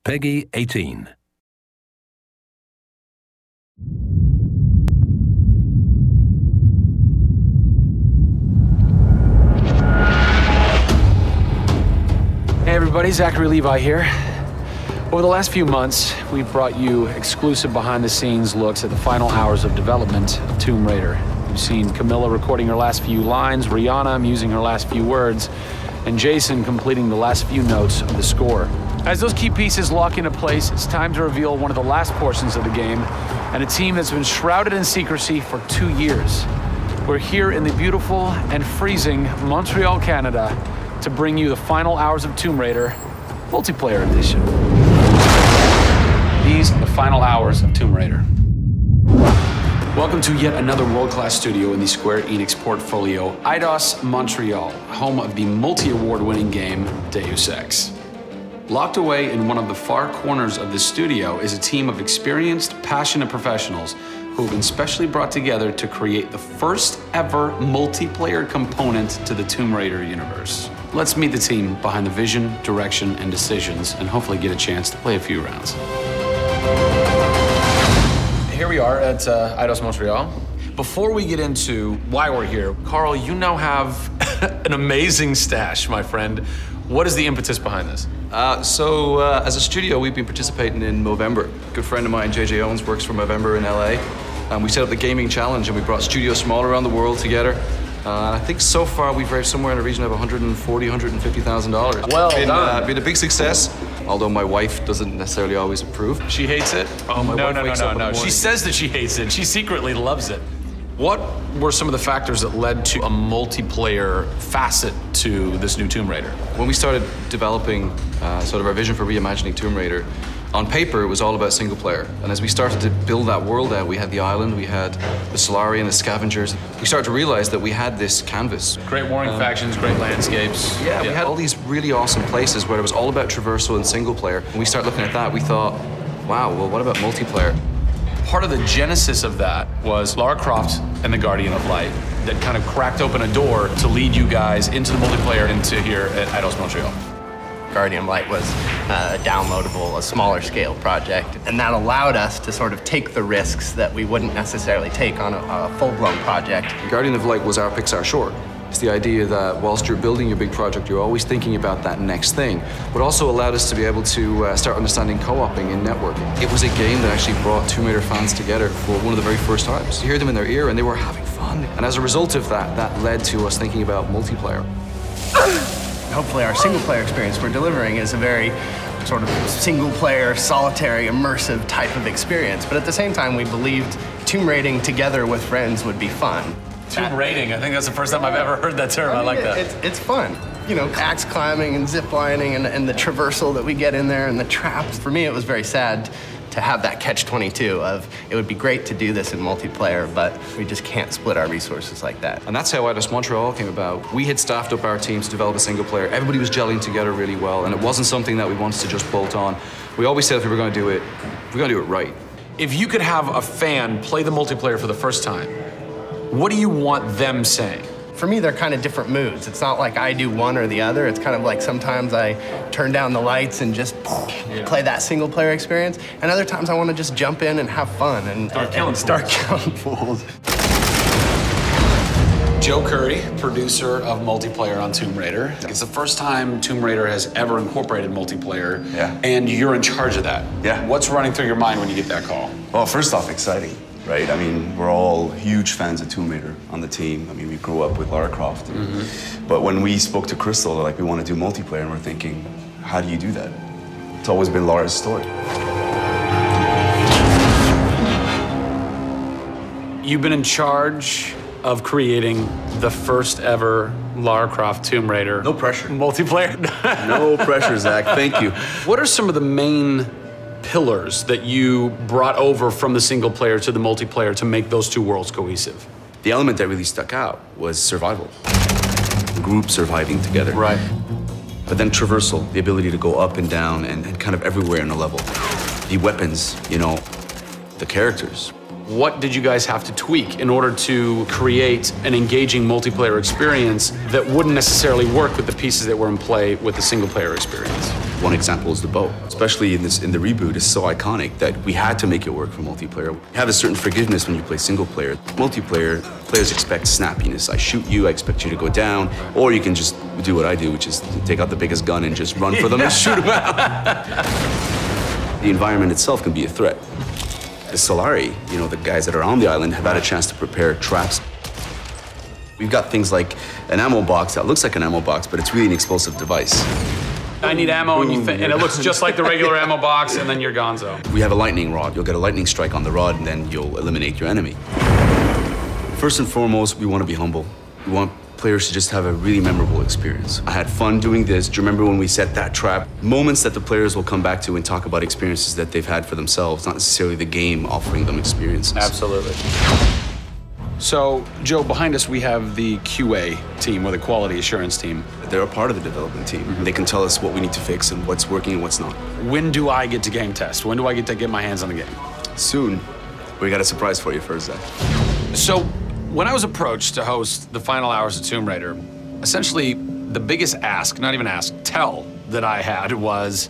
Peggy 18. Hey everybody, Zachary Levi here. Over the last few months, we've brought you exclusive behind-the-scenes looks at the final hours of development of Tomb Raider. You've seen Camilla recording her last few lines, Rihanna musing her last few words, and Jason completing the last few notes of the score. As those key pieces lock into place, it's time to reveal one of the last portions of the game, and a team that's been shrouded in secrecy for 2 years. We're here in the beautiful and freezing Montreal, Canada, to bring you the final hours of Tomb Raider Multiplayer Edition. These are the final hours of Tomb Raider. Welcome to yet another world-class studio in the Square Enix portfolio, Eidos Montreal, home of the multi-award-winning game Deus Ex. Locked away in one of the far corners of the studio is a team of experienced, passionate professionals who have been specially brought together to create the first ever multiplayer component to the Tomb Raider universe. Let's meet the team behind the vision, direction, and decisions, and hopefully get a chance to play a few rounds. Here we are at Eidos Montreal. Before we get into why we're here, Carl, you now have an amazing stash, my friend. What is the impetus behind this? As a studio, we've been participating in Movember. A good friend of mine, JJ Owens, works for Movember in LA. We set up the gaming challenge and we brought studios from all around the world together. I think so far we've raised somewhere in the region of $140,000, $150,000. Well done. Been a big success, although my wife doesn't necessarily always approve. She hates it? Oh, my wife wakes up in the morning. She says that she hates it. She secretly loves it. What were some of the factors that led to a multiplayer facet to this new Tomb Raider? When we started developing sort of our vision for reimagining Tomb Raider, on paper, it was all about single player. And as we started to build that world out, we had the island, we had the Solari and the Scavengers. We started to realize that we had this canvas. Great warring factions, great landscapes. Yeah, we had all these really awesome places where it was all about traversal and single player. When we started looking at that, we thought, wow, well, what about multiplayer? Part of the genesis of that was Lara Croft and the Guardian of Light that kind of cracked open a door to lead you guys into the multiplayer into here at Eidos Montreal. Guardian of Light was a downloadable, a smaller scale project, and that allowed us to sort of take the risks that we wouldn't necessarily take on a full-blown project. Guardian of Light was our Pixar short. It's the idea that whilst you're building your big project, you're always thinking about that next thing, but also allowed us to be able to start understanding co-oping and networking. It was a game that actually brought Tomb Raider fans together for one of the very first times. You hear them in their ear and they were having fun. And as a result of that, that led to us thinking about multiplayer. Hopefully our single-player experience we're delivering is a very sort of single-player, solitary, immersive type of experience. But at the same time, we believed tomb raiding together with friends would be fun. Tomb raiding, I think that's the first time I've ever heard that term. I like that. It's fun. You know, axe climbing and zip lining and the traversal that we get in there and the traps. For me, it was very sad to have that catch-22 of it would be great to do this in multiplayer, but we just can't split our resources like that. And that's how Eidos Montreal came about. We had staffed up our team to develop a single player. Everybody was gelling together really well, and it wasn't something that we wanted to just bolt on. We always said if we were going to do it, we're going to do it right. If you could have a fan play the multiplayer for the first time, what do you want them saying? For me, they're kind of different moods. It's not like I do one or the other. It's kind of like sometimes I turn down the lights and just play that single player experience. And other times I want to just jump in and have fun and start killing fools. Joe Curry, producer of multiplayer on Tomb Raider. It's the first time Tomb Raider has ever incorporated multiplayer, and you're in charge of that. Yeah. What's running through your mind when you get that call? Well, first off, exciting, right? I mean, we're all huge fans of Tomb Raider on the team. I mean, we grew up with Lara Croft. But when we spoke to Crystal, like, we want to do multiplayer, and we're thinking, how do you do that? It's always been Lara's story. You've been in charge of creating the first ever Lara Croft Tomb Raider. No pressure. Multiplayer. No pressure, Zach. Thank you. What are some of the main pillars that you brought over from the single player to the multiplayer to make those two worlds cohesive? The element that really stuck out was survival. Group surviving together. Right. But then traversal, the ability to go up and down and kind of everywhere in a level. The weapons, you know, the characters. What did you guys have to tweak in order to create an engaging multiplayer experience that wouldn't necessarily work with the pieces that were in play with the single player experience? One example is the bow. Especially in the reboot, it's so iconic that we had to make it work for multiplayer. You have a certain forgiveness when you play single player. Multiplayer, players expect snappiness. I shoot you, I expect you to go down, or you can just do what I do, which is take out the biggest gun and just run for them and shoot them out. The environment itself can be a threat. The Solari, you know, the guys that are on the island have had a chance to prepare traps. We've got things like an ammo box that looks like an ammo box, but it's really an explosive device. I need ammo, and it looks just like the regular ammo box, and then you're gonzo. We have a lightning rod. You'll get a lightning strike on the rod, and then you'll eliminate your enemy. First and foremost, we want to be humble. We want players to just have a really memorable experience. I had fun doing this. Do you remember when we set that trap? Moments that the players will come back to and talk about experiences that they've had for themselves, not necessarily the game offering them experiences. Absolutely. So, Joe, behind us we have the QA team, or the quality assurance team. They're a part of the development team. They can tell us what we need to fix and what's working and what's not. When do I get to game test? When do I get to get my hands on the game? Soon. We got a surprise for you first, Zach. So, when I was approached to host the final hours of Tomb Raider, essentially the biggest ask, not even ask, tell that I had was,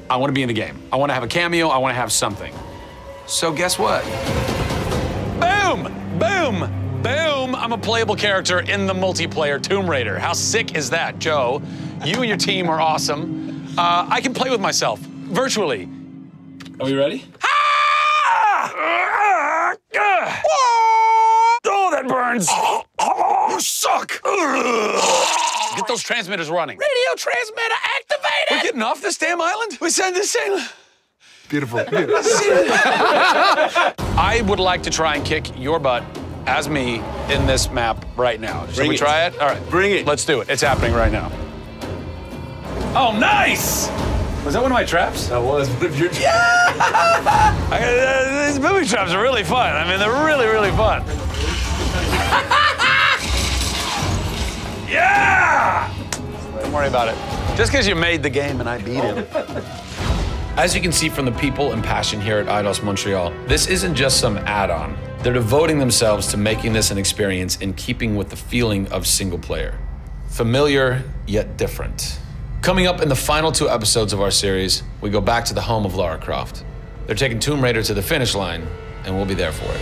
I want to be in the game. I want to have a cameo, I want to have something. So guess what? Boom! Boom! Boom! I'm a playable character in the multiplayer Tomb Raider. How sick is that, Joe? You and your team are awesome. I can play with myself, virtually. Are we ready? Oh, that burns! You suck! Get those transmitters running. Radio transmitter activated! We're getting off this damn island? We send this thing. Beautiful. I would like to try and kick your butt as me in this map right now. Should we try it? All right. Bring it. Let's do it. It's happening right now. Oh, nice! Was that one of my traps? That was one of your traps. Yeah! These booby traps are really fun. I mean, they're really, really fun. Yeah! Don't worry about it. Just because you made the game and I beat him. As you can see from the people and passion here at Eidos Montreal, this isn't just some add-on. They're devoting themselves to making this an experience in keeping with the feeling of single player. Familiar, yet different. Coming up in the final 2 episodes of our series, we go back to the home of Lara Croft. They're taking Tomb Raider to the finish line, and we'll be there for it.